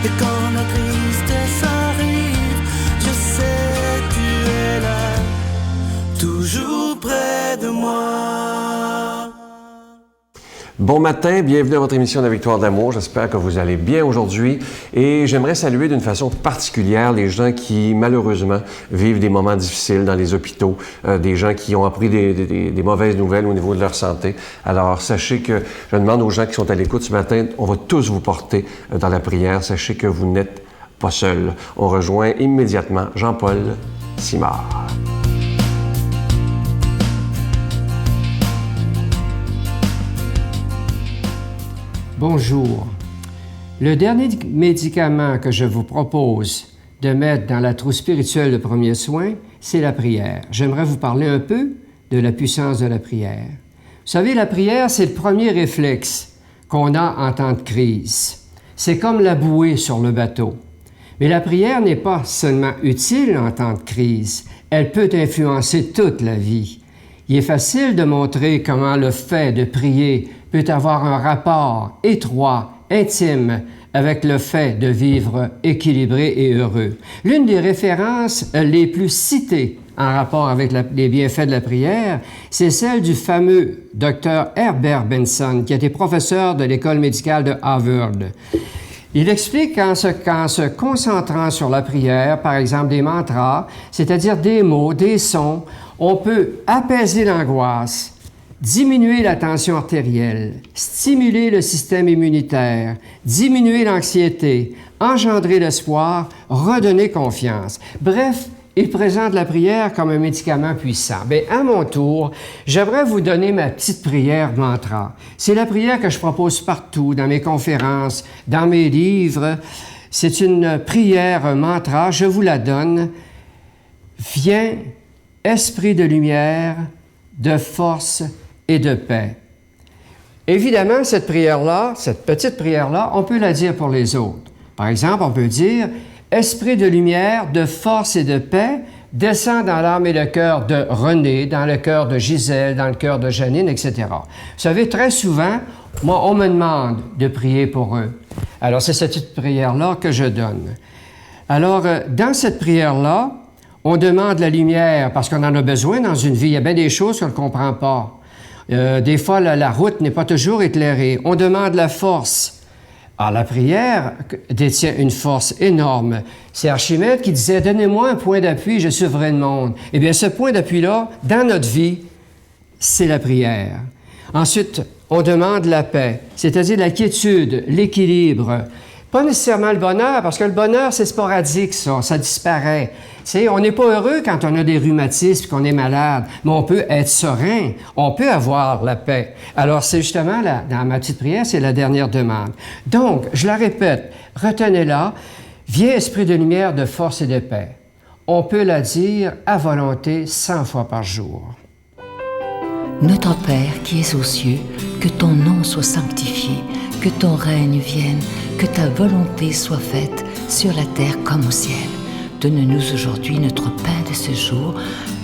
Et quand la tristesse arrive, je sais tu es là, toujours près de moi. Bon matin, bienvenue à votre émission de la Victoire d'amour. J'espère que vous allez bien aujourd'hui et j'aimerais saluer d'une façon particulière les gens qui, malheureusement, vivent des moments difficiles dans les hôpitaux, des gens qui ont appris des mauvaises nouvelles au niveau de leur santé. Alors, sachez que je demande aux gens qui sont à l'écoute ce matin, on va tous vous porter dans la prière. Sachez que vous n'êtes pas seuls. On rejoint immédiatement Jean-Paul Simard. Bonjour. Le dernier médicament que je vous propose de mettre dans la trousse spirituelle de premier soin, c'est la prière. J'aimerais vous parler un peu de la puissance de la prière. Vous savez, la prière, c'est le premier réflexe qu'on a en temps de crise. C'est comme la bouée sur le bateau. Mais la prière n'est pas seulement utile en temps de crise, elle peut influencer toute la vie. Il est facile de montrer comment le fait de prier peut avoir un rapport étroit, intime, avec le fait de vivre équilibré et heureux. L'une des références les plus citées en rapport avec les bienfaits de la prière, c'est celle du fameux Dr. Herbert Benson, qui était professeur de l'école médicale de Harvard. Il explique qu'en se concentrant sur la prière, par exemple des mantras, c'est-à-dire des mots, des sons, on peut apaiser l'angoisse, diminuer la tension artérielle, stimuler le système immunitaire, diminuer l'anxiété, engendrer l'espoir, redonner confiance. Bref, il présente la prière comme un médicament puissant. Bien, à mon tour, j'aimerais vous donner ma petite prière mantra. C'est la prière que je propose partout, dans mes conférences, dans mes livres. C'est une prière mantra, je vous la donne. Viens, Esprit de lumière, de force et de paix. Évidemment, cette prière-là, cette petite prière-là, on peut la dire pour les autres. Par exemple, on peut dire « Esprit de lumière, de force et de paix, descend dans l'âme et le cœur de René, dans le cœur de Gisèle, dans le cœur de Janine, etc. » Vous savez, très souvent, moi, on me demande de prier pour eux. Alors, c'est cette petite prière-là que je donne. Alors, dans cette prière-là, on demande la lumière parce qu'on en a besoin dans une vie. Il y a bien des choses qu'on ne comprend pas. Des fois, la route n'est pas toujours éclairée. On demande la force. Alors, la prière détient une force énorme. C'est Archimède qui disait « Donnez-moi un point d'appui, je sauverai le monde ». Eh bien, ce point d'appui-là, dans notre vie, c'est la prière. Ensuite, on demande la paix, c'est-à-dire la quiétude, l'équilibre. Pas nécessairement le bonheur, parce que le bonheur, c'est sporadique, ça disparaît. Tu sais, on n'est pas heureux quand on a des rhumatismes, qu'on est malade, mais on peut être serein, on peut avoir la paix. Alors, c'est justement, dans ma petite prière, c'est la dernière demande. Donc, je la répète, retenez-la, viens Esprit de lumière, de force et de paix. On peut la dire à volonté 100 fois par jour. Notre Père qui es aux cieux, que ton nom soit sanctifié, que ton règne vienne, que ta volonté soit faite sur la terre comme au ciel. Donne-nous aujourd'hui notre pain de ce jour.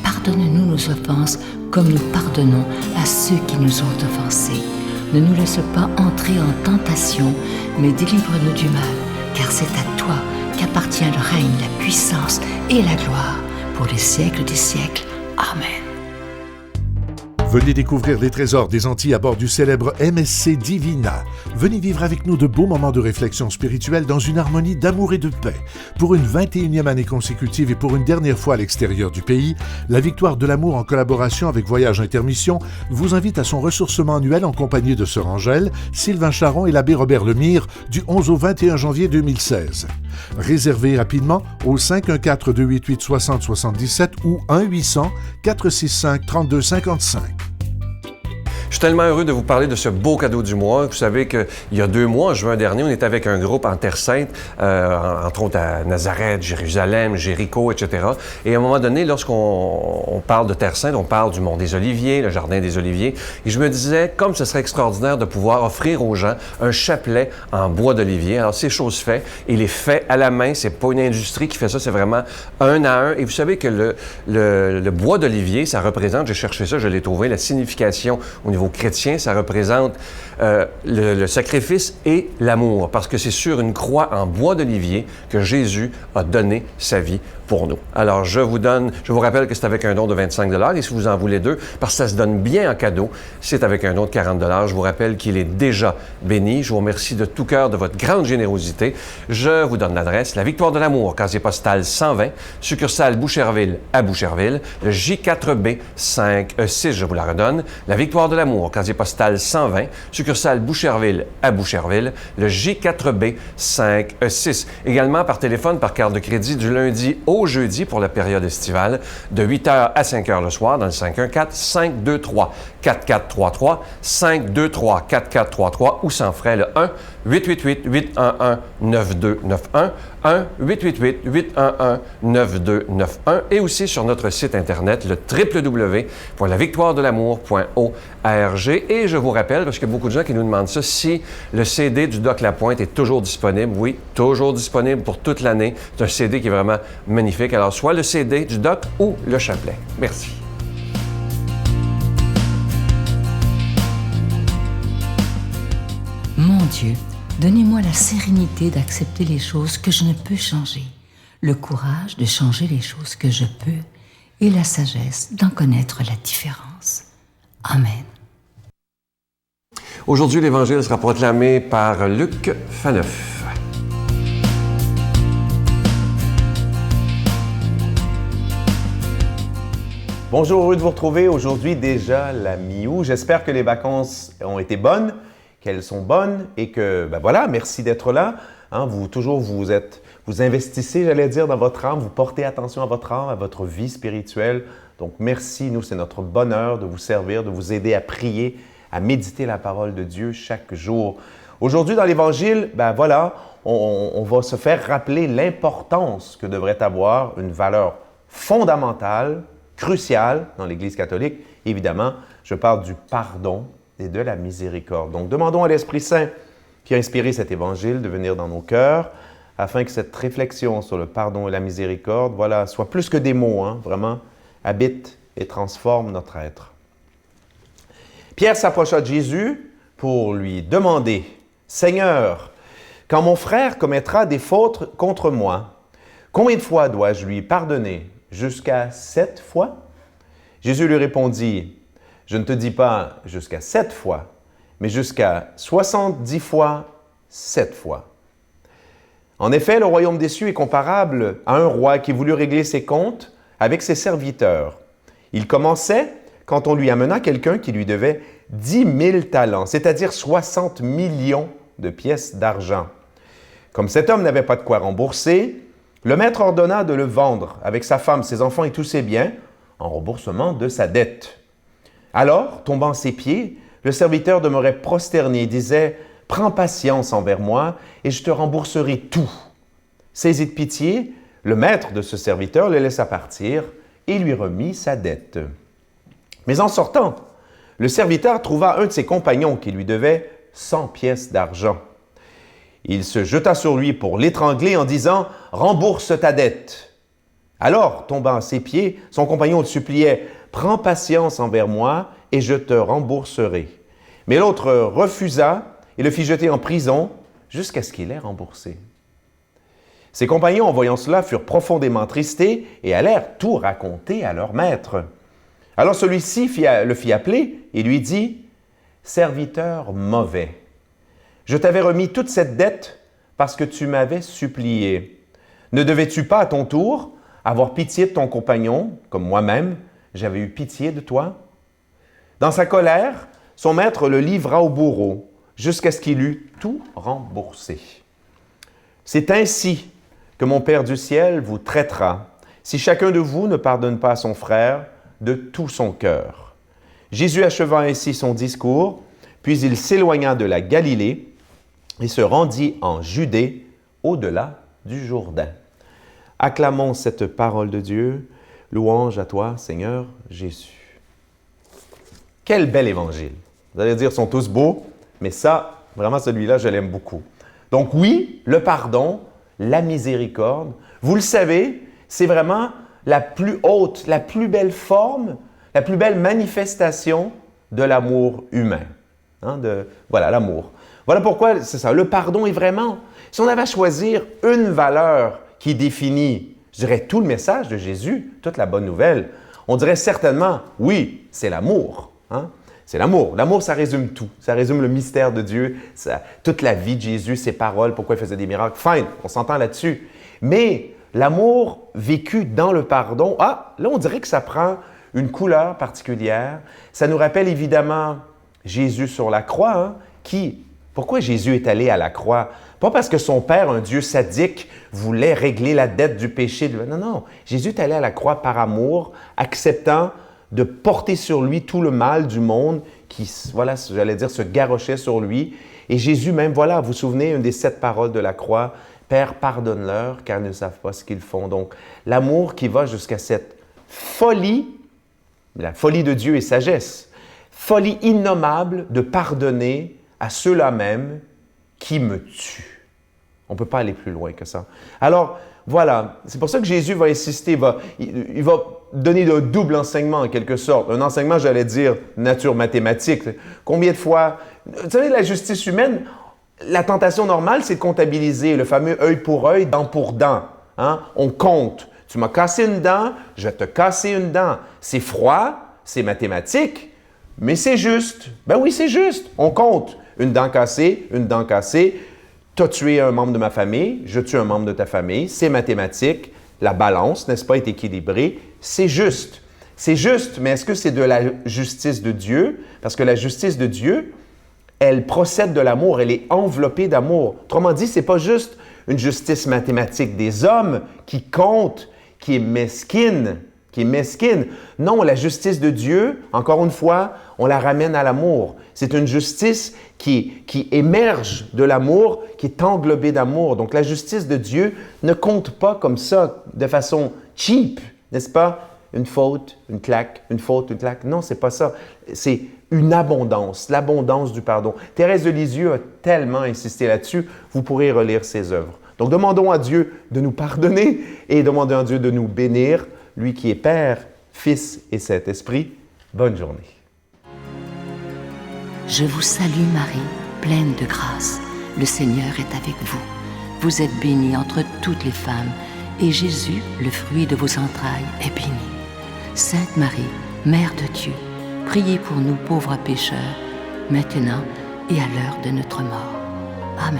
Pardonne-nous nos offenses comme nous pardonnons à ceux qui nous ont offensés. Ne nous laisse pas entrer en tentation, mais délivre-nous du mal, car c'est à toi qu'appartient le règne, la puissance et la gloire pour les siècles des siècles. Amen. Venez découvrir les trésors des Antilles à bord du célèbre MSC Divina. Venez vivre avec nous de beaux moments de réflexion spirituelle dans une harmonie d'amour et de paix. Pour une 21e année consécutive et pour une dernière fois à l'extérieur du pays, la Victoire de l'amour en collaboration avec Voyage Intermission vous invite à son ressourcement annuel en compagnie de Sœur Angèle, Sylvain Charon et l'abbé Robert Lemire du 11 au 21 janvier 2016. Réservez rapidement au 514-288-6077 ou 1-800-465-3255. Je suis tellement heureux de vous parler de ce beau cadeau du mois. Vous savez qu'il y a 2 mois, en juin dernier, on était avec un groupe en Terre Sainte, entre autres à Nazareth, Jérusalem, Jéricho, etc. Et à un moment donné, lorsqu'on parle de Terre Sainte, on parle du Mont des Oliviers, le Jardin des Oliviers. Et je me disais, comme ce serait extraordinaire de pouvoir offrir aux gens un chapelet en bois d'olivier. Alors, c'est chose faite. Il est fait à la main. C'est pas une industrie qui fait ça. C'est vraiment un à un. Et vous savez que le bois d'olivier, ça représente, j'ai cherché ça, je l'ai trouvé, la signification au niveau niveau chrétien, ça représente le sacrifice et l'amour, parce que c'est sur une croix en bois d'olivier que Jésus a donné sa vie pour nous. Alors, je vous rappelle que c'est avec un don de 25 $ et si vous en voulez deux, parce que ça se donne bien en cadeau, c'est avec un don de 40 $. Je vous rappelle qu'il est déjà béni. Je vous remercie de tout cœur de votre grande générosité. Je vous donne l'adresse, la Victoire de l'amour, casier postal 120, succursale Boucherville à Boucherville, le J4B 5E6, je vous la redonne, la Victoire de l'amour, casier postal 120, succursale Boucherville à Boucherville, le J4B 5E6. Également par téléphone, par carte de crédit du lundi au jeudi pour la période estivale, de 8h à 5h le soir dans le 514-523-4433, 523-4433 ou sans frais le 1-888-811-9291, 1-888-811-9291 et aussi sur notre site Internet, le www.lavictoiredelamour.org. Et je vous rappelle, parce qu'il y a beaucoup de gens qui nous demandent ça, si le CD du Doc Lapointe est toujours disponible. Oui, toujours disponible pour toute l'année. C'est un CD qui est vraiment magnifique. Alors, soit le CD du Doc ou le chapelet. Merci. Mon Dieu, donnez-moi la sérénité d'accepter les choses que je ne peux changer, le courage de changer les choses que je peux et la sagesse d'en connaître la différence. Amen. Aujourd'hui, l'Évangile sera proclamé par Luc Faneuf. Bonjour, heureux de vous retrouver. Aujourd'hui, déjà la mi-août. J'espère que les vacances ont été bonnes, qu'elles sont bonnes et que, voilà, merci d'être là. Hein, vous investissez, j'allais dire, dans votre âme, vous portez attention à votre âme, à votre vie spirituelle. Donc, merci. Nous, c'est notre bonheur de vous servir, de vous aider à prier, à méditer la parole de Dieu chaque jour. Aujourd'hui, dans l'Évangile, on va se faire rappeler l'importance que devrait avoir une valeur fondamentale, cruciale dans l'Église catholique. Évidemment, je parle du pardon et de la miséricorde. Donc, demandons à l'Esprit Saint qui a inspiré cet Évangile de venir dans nos cœurs afin que cette réflexion sur le pardon et la miséricorde, soit plus que des mots, vraiment, habite et transforme notre être. Pierre s'approcha de Jésus pour lui demander « Seigneur, quand mon frère commettra des fautes contre moi, combien de fois dois-je lui pardonner? Jusqu'à 7 fois? » Jésus lui répondit « Je ne te dis pas jusqu'à 7 fois, mais jusqu'à 70 fois 7 fois. » En effet, le royaume des cieux est comparable à un roi qui voulut régler ses comptes avec ses serviteurs. Il commençait quand on lui amena quelqu'un qui lui devait 10 000 talents, c'est-à-dire 60 millions de pièces d'argent. Comme cet homme n'avait pas de quoi rembourser, le maître ordonna de le vendre avec sa femme, ses enfants et tous ses biens en remboursement de sa dette. Alors, tombant à ses pieds, le serviteur demeurait prosterné et disait « Prends patience envers moi et je te rembourserai tout. » Saisi de pitié, le maître de ce serviteur le laissa partir et lui remit sa dette. Mais en sortant, le serviteur trouva un de ses compagnons qui lui devait 100 pièces d'argent. Il se jeta sur lui pour l'étrangler en disant « Rembourse ta dette. » Alors, tombant à ses pieds, son compagnon le suppliait « Prends patience envers moi et je te rembourserai. » Mais l'autre refusa et le fit jeter en prison jusqu'à ce qu'il ait remboursé. Ses compagnons, en voyant cela, furent profondément attristés et allèrent tout raconter à leur maître. Alors celui-ci le fit appeler et lui dit « Serviteur mauvais, je t'avais remis toute cette dette parce que tu m'avais supplié. Ne devais-tu pas à ton tour avoir pitié de ton compagnon, comme moi-même, j'avais eu pitié de toi? » Dans sa colère, son maître le livra au bourreau jusqu'à ce qu'il eût tout remboursé. C'est ainsi que mon Père du ciel vous traitera si chacun de vous ne pardonne pas à son frère de tout son cœur. » Jésus acheva ainsi son discours, puis il s'éloigna de la Galilée et se rendit en Judée, au-delà du Jourdain. Acclamons cette parole de Dieu. Louange à toi, Seigneur Jésus. Quel bel évangile! Vous allez dire, ils sont tous beaux, mais ça, vraiment celui-là, je l'aime beaucoup. Donc oui, le pardon, la miséricorde, vous le savez, c'est vraiment la plus haute, la plus belle forme, la plus belle manifestation de l'amour humain. Voilà, l'amour. Voilà pourquoi, c'est ça, le pardon est vraiment... Si on avait à choisir une valeur qui définit, je dirais, tout le message de Jésus, toute la bonne nouvelle, on dirait certainement, oui, c'est l'amour. C'est l'amour. L'amour, ça résume tout. Ça résume le mystère de Dieu, toute la vie de Jésus, ses paroles, pourquoi il faisait des miracles. Fine, on s'entend là-dessus. Mais l'amour vécu dans le pardon, là, on dirait que ça prend une couleur particulière. Ça nous rappelle évidemment Jésus sur la croix, Pourquoi Jésus est allé à la croix? Pas parce que son Père, un Dieu sadique, voulait régler la dette du péché. Non. Jésus est allé à la croix par amour, acceptant de porter sur lui tout le mal du monde qui, voilà, j'allais dire, se garrochait sur lui. Et Jésus même, vous vous souvenez, une des 7 paroles de la croix, « Père, pardonne-leur, car ils ne savent pas ce qu'ils font. » Donc, l'amour qui va jusqu'à cette folie, la folie de Dieu et sagesse, folie innommable de pardonner à ceux-là même qui me tuent. On ne peut pas aller plus loin que ça. Alors, voilà, c'est pour ça que Jésus va insister, il va donner un double enseignement en quelque sorte. Un enseignement, j'allais dire, nature mathématique. Combien de fois, vous savez, la justice humaine, la tentation normale, c'est de comptabiliser le fameux œil pour œil, dent pour dent. On compte. Tu m'as cassé une dent, je vais te casser une dent. C'est froid, c'est mathématique, mais c'est juste. Ben oui, c'est juste. On compte. Une dent cassée, tu as tué un membre de ma famille, je tue un membre de ta famille, c'est mathématique, la balance, n'est-ce pas, est équilibrée, c'est juste. C'est juste, mais est-ce que c'est de la justice de Dieu? Parce que la justice de Dieu, elle procède de l'amour, elle est enveloppée d'amour. Autrement dit, ce n'est pas juste une justice mathématique des hommes qui compte, qui est mesquine. Non, la justice de Dieu, encore une fois, on la ramène à l'amour. C'est une justice qui émerge de l'amour, qui est englobée d'amour. Donc, la justice de Dieu ne compte pas comme ça, de façon cheap, n'est-ce pas? Une faute, une claque, une faute, une claque. Non, c'est pas ça. C'est une abondance, l'abondance du pardon. Thérèse de Lisieux a tellement insisté là-dessus, vous pourrez relire ses œuvres. Donc, demandons à Dieu de nous pardonner et demandons à Dieu de nous bénir, lui qui est Père, Fils et Saint-Esprit. Bonne journée. Je vous salue Marie, pleine de grâce. Le Seigneur est avec vous. Vous êtes bénie entre toutes les femmes, et Jésus, le fruit de vos entrailles, est béni. Sainte Marie, Mère de Dieu, priez pour nous pauvres pécheurs, maintenant et à l'heure de notre mort. Amen.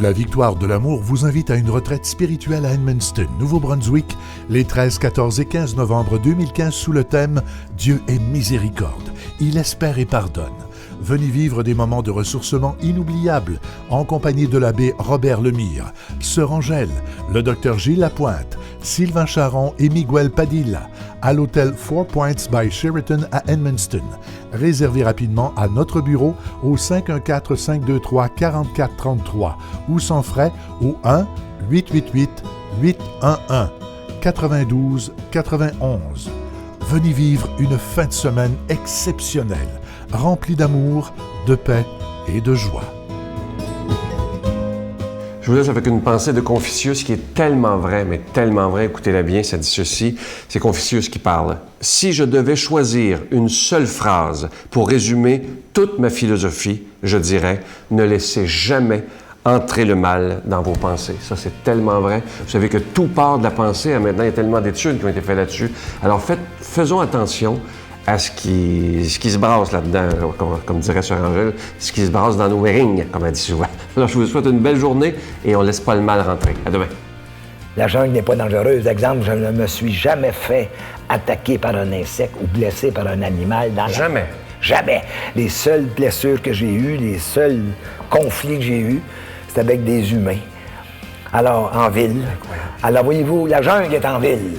La Victoire de l'amour vous invite à une retraite spirituelle à Edmundston, Nouveau-Brunswick, les 13, 14 et 15 novembre 2015 sous le thème « Dieu est miséricorde, il espère et pardonne ». Venez vivre des moments de ressourcement inoubliables en compagnie de l'abbé Robert Lemire, Sœur Angèle, le docteur Gilles Lapointe, Sylvain Charon et Miguel Padilla à l'hôtel 4 Points by Sheraton à Edmundston. Réservez rapidement à notre bureau au 514-523-4433 ou sans frais au 1-888-811-92-91. Venez vivre une fin de semaine exceptionnelle, remplie d'amour, de paix et de joie. Je vous laisse avec une pensée de Confucius qui est tellement vraie, mais tellement vraie. Écoutez-la bien, ça dit ceci. C'est Confucius qui parle. « Si je devais choisir une seule phrase pour résumer toute ma philosophie, je dirais « Ne laissez jamais entrer le mal dans vos pensées. » Ça, c'est tellement vrai. Vous savez que tout part de la pensée. Maintenant, il y a tellement d'études qui ont été faites là-dessus. Alors, faisons attention à ce qui se brasse là-dedans, comme dirait Sœur Angèle, ce qui se brasse dans nos rings, comme elle dit souvent. Alors, je vous souhaite une belle journée et on ne laisse pas le mal rentrer. À demain. La jungle n'est pas dangereuse. Exemple, je ne me suis jamais fait attaquer par un insecte ou blessé par un animal dans Jamais. Jamais. Les seules blessures que j'ai eues, les seuls conflits que j'ai eus, c'est avec des humains. Alors, en ville. Alors, voyez-vous, la jungle est en ville.